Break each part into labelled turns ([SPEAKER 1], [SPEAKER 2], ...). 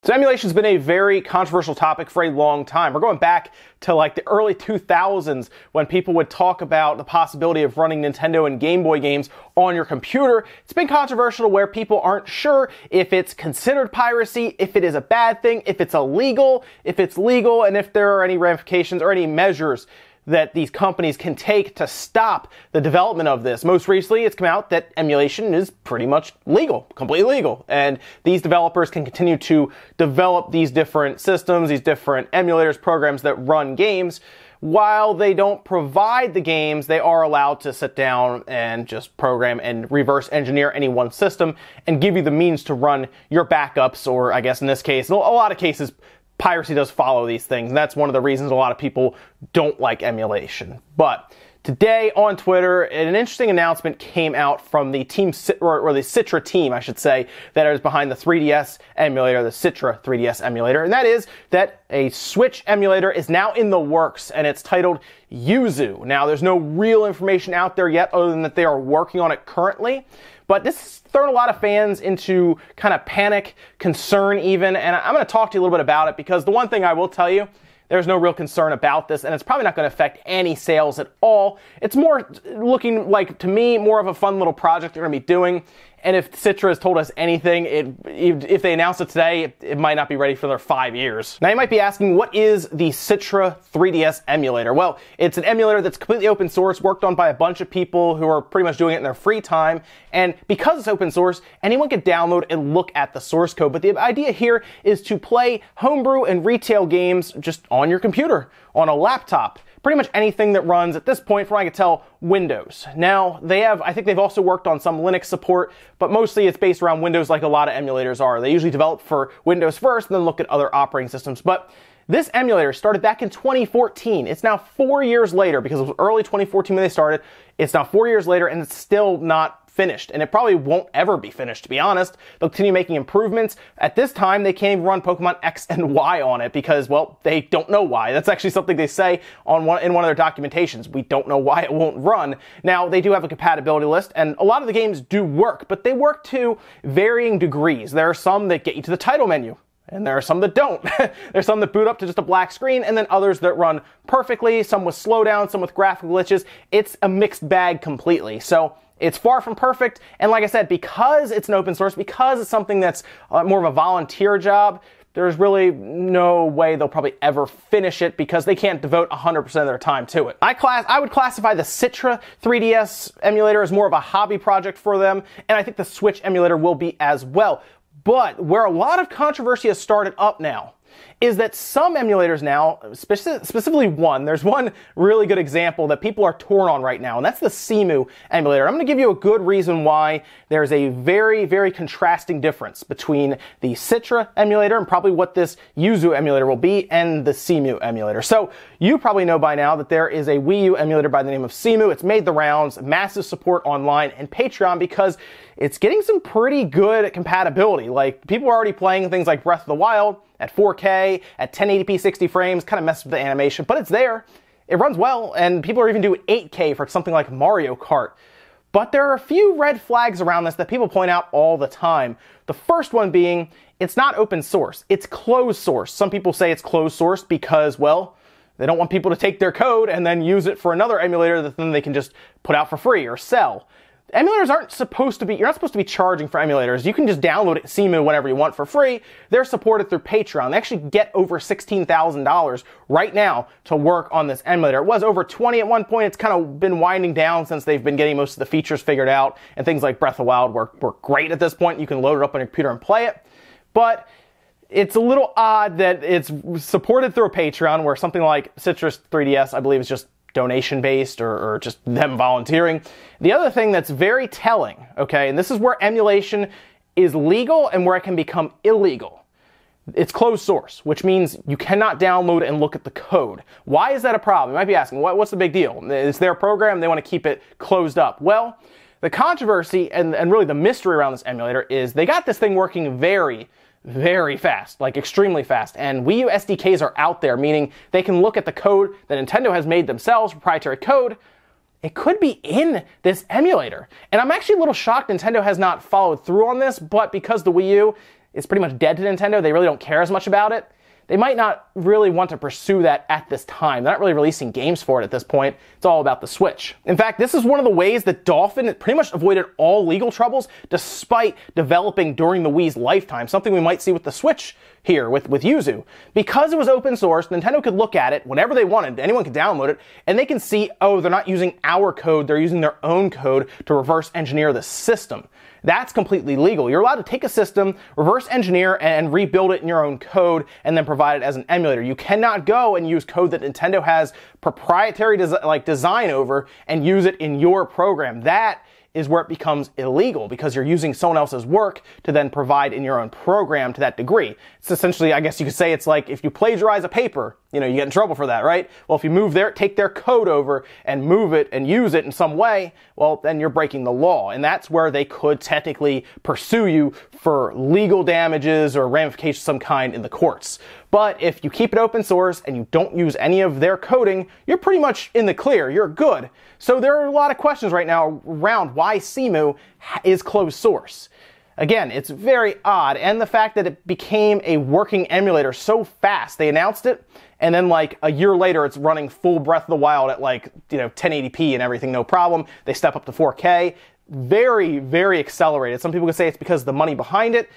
[SPEAKER 1] So emulation's been a very controversial topic for a long time. We're going back to like the early 2000s when people would talk about the possibility of running Nintendo and Game Boy games on your computer. It's been controversial where people aren't sure if it's considered piracy, if it is a bad thing, if it's illegal, if it's legal, and if there are any ramifications or any measures that these companies can take to stop the development of this. Most recently, it's come out that emulation is pretty much legal, completely legal, and these developers can continue to develop these different systems, these different emulators, programs that run games. While they don't provide the games, they are allowed to sit down and just program and reverse engineer any one system and give you the means to run your backups, or I guess in this case, in a lot of cases, piracy does follow these things, and that's one of the reasons a lot of people don't like emulation. But today on Twitter, an interesting announcement came out from the team, or the Citra team, I should say, that is behind the 3DS emulator, the Citra 3DS emulator, and that is that a Switch emulator is now in the works, and it's titled Yuzu. Now, there's no real information out there yet other than that they are working on it currently, but this has thrown a lot of fans into kind of panic, concern even, and I'm going to talk to you a little bit about it because the one thing I will tell you, there's no real concern about this, and it's probably not going to affect any sales at all. It's more looking like, to me, more of a fun little project they're going to be doing. And if Citra has told us anything, if they announce it today, it might not be ready for another 5 years. Now you might be asking, what is the Citra 3DS emulator? Well, it's an emulator that's completely open source, worked on by a bunch of people who are pretty much doing it in their free time. And because it's open source, anyone can download and look at the source code. But the idea here is to play homebrew and retail games just on your computer, on a laptop. Pretty much anything that runs, at this point, from what I can tell, Windows. Now, I think they've also worked on some Linux support, but mostly it's based around Windows like a lot of emulators are. They usually develop for Windows first, and then look at other operating systems. But this emulator started back in 2014. It's now 4 years later, because it was early 2014 when they started. It's now 4 years later, and it's still not finished, and it probably won't ever be finished, to be honest. They'll continue making improvements. At this time, they can't even run Pokemon X and Y on it because, well, they don't know why. That's actually something they say in one of their documentations. We don't know why it won't run. Now, they do have a compatibility list, and a lot of the games do work, but they work to varying degrees. There are some that get you to the title menu, and there are some that don't. There's some that boot up to just a black screen, and then others that run perfectly, some with slowdown, some with graphical glitches. It's a mixed bag completely. So it's far from perfect, and like I said, because it's an open source, because it's something that's more of a volunteer job, there's really no way they'll probably ever finish it because they can't devote 100% of their time to it. I would classify the Citra 3DS emulator as more of a hobby project for them, and I think the Switch emulator will be as well. But where a lot of controversy has started up now is that some emulators now, specifically there's one really good example that people are torn on right now, and that's the Cemu emulator. I'm going to give you a good reason why there's a very, very contrasting difference between the Citra emulator and probably what this Yuzu emulator will be and the Cemu emulator. So you probably know by now that there is a Wii U emulator by the name of Cemu. It's made the rounds, massive support online and Patreon because it's getting some pretty good compatibility. Like, people are already playing things like Breath of the Wild at 4K, at 1080p 60 frames, kind of messes with the animation, but it's there. It runs well, and people are even doing 8K for something like Mario Kart. But there are a few red flags around this that people point out all the time. The first one being, it's not open source, it's closed source. Some people say it's closed source because, well, they don't want people to take their code and then use it for another emulator that then they can just put out for free or sell. Emulators aren't supposed to be, you're not supposed to be charging for emulators. You can just download Cemu whenever you want for free. They're supported through Patreon. They actually get over $16,000 right now to work on this emulator. It was over 20 at one point. It's kind of been winding down since they've been getting most of the features figured out, and things like Breath of the Wild work great at this point. You can load it up on your computer and play it. But it's a little odd that it's supported through a Patreon, where something like Citra's 3DS, I believe, is just donation-based or just them volunteering. The other thing that's very telling, okay, and this is where emulation is legal and where it can become illegal. It's closed source, which means you cannot download and look at the code. Why is that a problem? You might be asking, what's the big deal? It's their program, they want to keep it closed up. Well, the controversy and really the mystery around this emulator is they got this thing working very, very fast, like extremely fast. And Wii U SDKs are out there, meaning they can look at the code that Nintendo has made themselves, proprietary code. It could be in this emulator. And I'm actually a little shocked Nintendo has not followed through on this, but because the Wii U is pretty much dead to Nintendo. They really don't care as much about it. They might not really want to pursue that at this time. They're not really releasing games for it at this point. It's all about the Switch. In fact, this is one of the ways that Dolphin pretty much avoided all legal troubles despite developing during the Wii's lifetime, something we might see with the Switch here with Yuzu. Because it was open source, Nintendo could look at it whenever they wanted, anyone could download it, and they can see, oh, they're not using our code, they're using their own code to reverse engineer the system. That's completely legal. You're allowed to take a system, reverse engineer, and rebuild it in your own code, and then provide it as an emulator. You cannot go and use code that Nintendo has proprietary design over and use it in your program. That is where it becomes illegal, because you're using someone else's work to then provide in your own program to that degree. It's essentially, I guess you could say, it's like if you plagiarize a paper, you get in trouble for that, right? Well, if you take their code over and move it and use it in some way, well, then you're breaking the law. And that's where they could technically pursue you for legal damages or ramifications of some kind in the courts. But if you keep it open source and you don't use any of their coding, you're pretty much in the clear. You're good. So there are a lot of questions right now around why Cemu is closed source. Again, it's very odd, and the fact that it became a working emulator so fast. They announced it, and then like a year later, it's running full Breath of the Wild at 1080p and everything, no problem. They step up to 4K. Very, very accelerated. Some people could say it's because of the money behind it.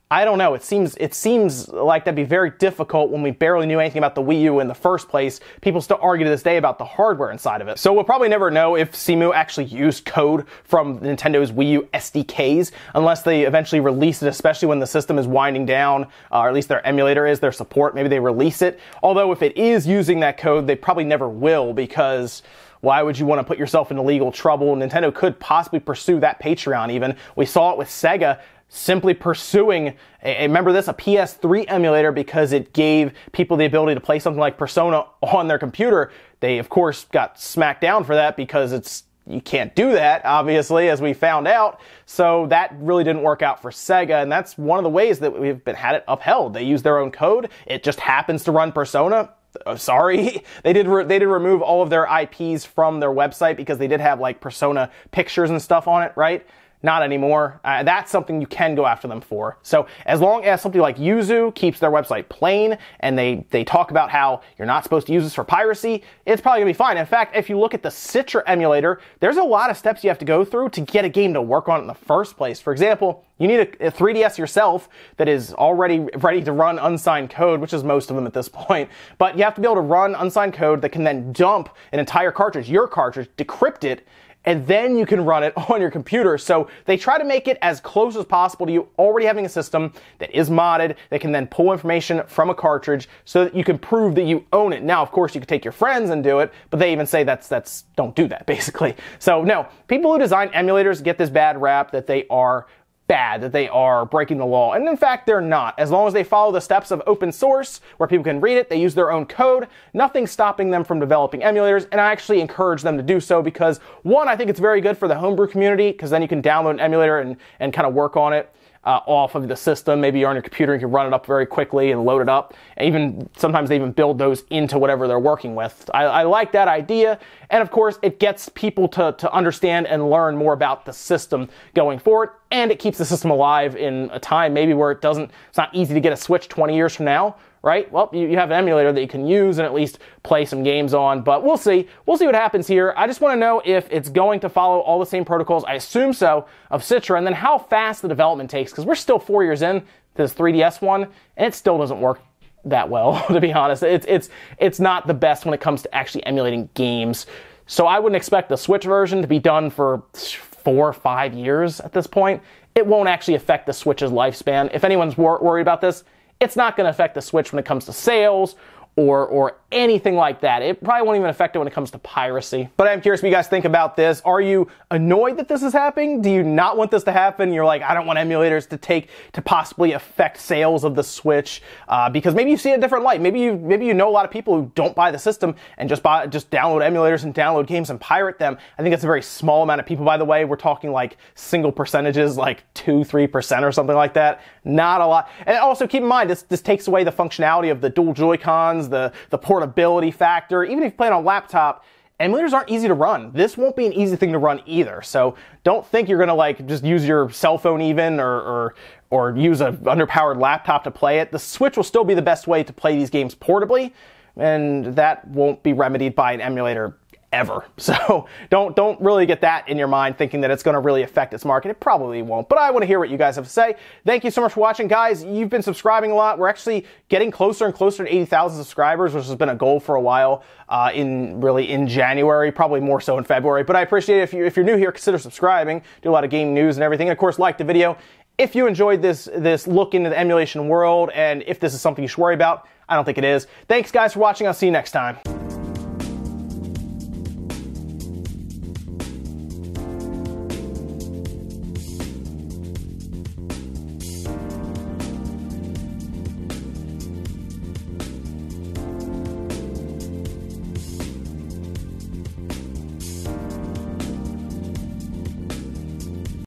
[SPEAKER 1] I don't know. It seems like that'd be very difficult when we barely knew anything about the Wii U in the first place. People still argue to this day about the hardware inside of it. So we'll probably never know if Cemu actually used code from Nintendo's Wii U SDKs unless they eventually release it, especially when the system is winding down, or at least their emulator is, their support. Maybe they release it. Although if it is using that code, they probably never will, because why would you want to put yourself into legal trouble? Nintendo could possibly pursue that Patreon even. We saw it with Sega simply pursuing, remember this, a PS3 emulator, because it gave people the ability to play something like Persona on their computer. They, of course, got smacked down for that because you can't do that, obviously, as we found out. So that really didn't work out for Sega, and that's one of the ways that we've had it upheld. They use their own code. It just happens to run Persona. Sorry, they did remove all of their IPs from their website because they did have Persona pictures and stuff on it, right? Not anymore. That's something you can go after them for. So as long as something like Yuzu keeps their website plain and they talk about how you're not supposed to use this for piracy, it's probably going to be fine. In fact, if you look at the Citra emulator, there's a lot of steps you have to go through to get a game to work on it in the first place. For example, you need a 3DS yourself that is already ready to run unsigned code, which is most of them at this point. But you have to be able to run unsigned code that can then dump an entire cartridge, your cartridge, decrypt it, and then you can run it on your computer. So they try to make it as close as possible to you already having a system that is modded, that can then pull information from a cartridge so that you can prove that you own it. Now, of course, you could take your friends and do it, but they even say that's don't do that, basically. So no, people who design emulators get this bad rap that they are bad, that they are breaking the law. And in fact, they're not. As long as they follow the steps of open source, where people can read it, they use their own code, nothing's stopping them from developing emulators, and I actually encourage them to do so because, one, I think it's very good for the homebrew community, because then you can download an emulator and kind of work on it off of the system. Maybe you're on your computer, you can run it up very quickly and load it up. And even sometimes they even build those into whatever they're working with. I like that idea. And of course, it gets people to understand and learn more about the system going forward. And it keeps the system alive in a time maybe where it's not easy to get a Switch 20 years from now, right? Well, you have an emulator that you can use and at least play some games on, but we'll see. We'll see what happens here. I just want to know if it's going to follow all the same protocols, I assume so, of Citra, and then how fast the development takes, because we're still 4 years in to this 3DS one, and it still doesn't work that well, to be honest. It's not the best when it comes to actually emulating games. So I wouldn't expect the Switch version to be done for 4 or 5 years at this point. It won't actually affect the Switch's lifespan. If anyone's worried about this, it's not going to affect the Switch when it comes to sales or anything like that. It probably won't even affect it when it comes to piracy. But I'm curious what you guys think about this. Are you annoyed that this is happening? Do you not want this to happen? You're like, I don't want emulators to possibly affect sales of the Switch, because maybe you see a different light. Maybe you know a lot of people who don't buy the system and just download emulators and download games and pirate them. I think that's a very small amount of people, by the way. We're talking like single percentages, like 2-3% or something like that. Not a lot. And also keep in mind, this takes away the functionality of the dual Joy-Cons, the portability factor. Even if you play it on a laptop, emulators aren't easy to run. This won't be an easy thing to run either. So don't think you're gonna just use your cell phone even or or use an underpowered laptop to play it, the Switch will still be the best way to play these games portably, and that won't be remedied by an emulator ever. So don't really get that in your mind thinking that it's going to really affect its market. It probably won't, but I want to hear what you guys have to say. Thank you so much for watching, guys. You've been subscribing a lot. We're actually getting closer and closer to 80,000 subscribers, which has been a goal for a while in January, probably more so in February, but I appreciate it. If you're new here, consider subscribing. Do a lot of game news and everything. And of course, like the video. If you enjoyed this look into the emulation world, and if this is something you should worry about, I don't think it is. Thanks, guys, for watching. I'll see you next time.